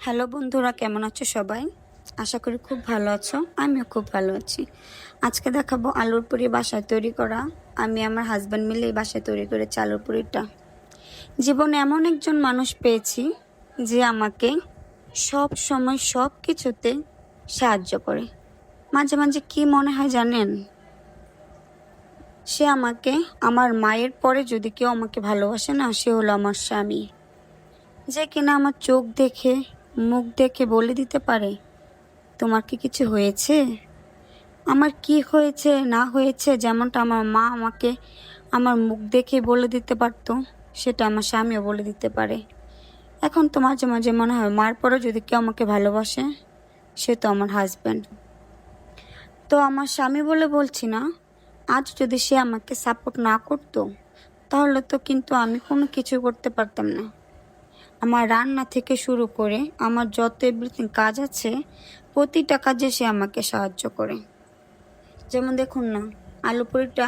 Hello বন্ধুরা, কেমন আছো সবাই? আশা করি খুব ভালো আছো। আমিও খুব ভালো আছি। আজকে দেখাবো আলুর পুরি বাসায় তৈরি করা। আমি আমার হাজব্যান্ড মিলে এই বাসায় তৈরি করেছি আলুর পুরিটা। জীবনে এমন একজন মানুষ পেয়েছি যে আমাকে সব সময় সব কিছুতে সাহায্য করে। মাঝে মাঝে কি মনে হয় জানেন? সে আমাকে, আমার মায়ের পরে যদি কেউ আমাকে ভালোবাসে না, সে হলো আমার স্বামী। যে কিনা আমার চোখ দেখে, মুখ দেখে বলে দিতে পারে তোমার কি কিছু হয়েছে, আমার কি হয়েছে না হয়েছে। যেমনটা আমার মা আমাকে আমার মুখ দেখে বলে দিতে পারতো, সেটা আমার স্বামীও বলে দিতে পারে। এখন তো মাঝে মাঝে মনে হয় মার পরে যদি কেউ আমাকে ভালোবাসে, সে তো আমার হাজব্যান্ড। তো আমার স্বামী বলে বলছি না, আজ যদি সে আমাকে সাপোর্ট না করতো, তাহলে তো কিন্তু আমি কোনো কিছু করতে পারতাম না। আমার রান্না থেকে শুরু করে আমার যত এভরিথিং কাজ আছে, প্রতিটা কাজে সে আমাকে সাহায্য করে। যেমন দেখুন না, আলু পুরিটা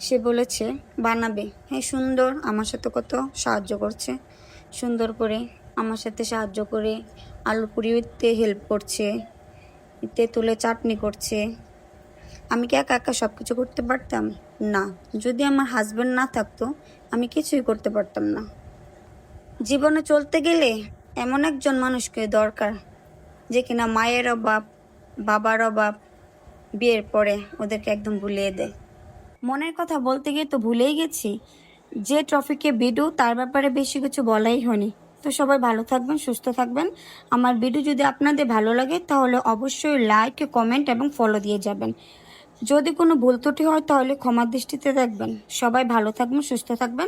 সে বলেছে বানাবে, হ্যাঁ সুন্দর, আমার সাথে কত সাহায্য করছে। সুন্দর করে আমার সাথে সাহায্য করে আলু পুরিতে হেল্প করছে, তেঁতুলে চাটনি করছে। আমি কি একা একা সব কিছু করতে পারতাম? না। যদি আমার হাজব্যান্ড না থাকতো, আমি কিছুই করতে পারতাম না। জীবনে চলতে গেলে এমন একজন মানুষকে দরকার, যে কিনা মায়ের অভাব, বাবার অভাব বিয়ের পরে ওদেরকে একদম ভুলিয়ে দেয়। মনের কথা বলতে গিয়ে তো ভুলেই গেছি, যে ট্রফিকে ভিডিও তার ব্যাপারে বেশি কিছু বলাই হয়নি। তো সবাই ভালো থাকবেন, সুস্থ থাকবেন। আমার ভিডিও যদি আপনাদের ভালো লাগে তাহলে অবশ্যই লাইক, কমেন্ট এবং ফলো দিয়ে যাবেন। যদি কোনো ভুল ত্রুটি হয় তাহলে ক্ষমার দৃষ্টিতে দেখবেন। সবাই ভালো থাকবেন, সুস্থ থাকবেন।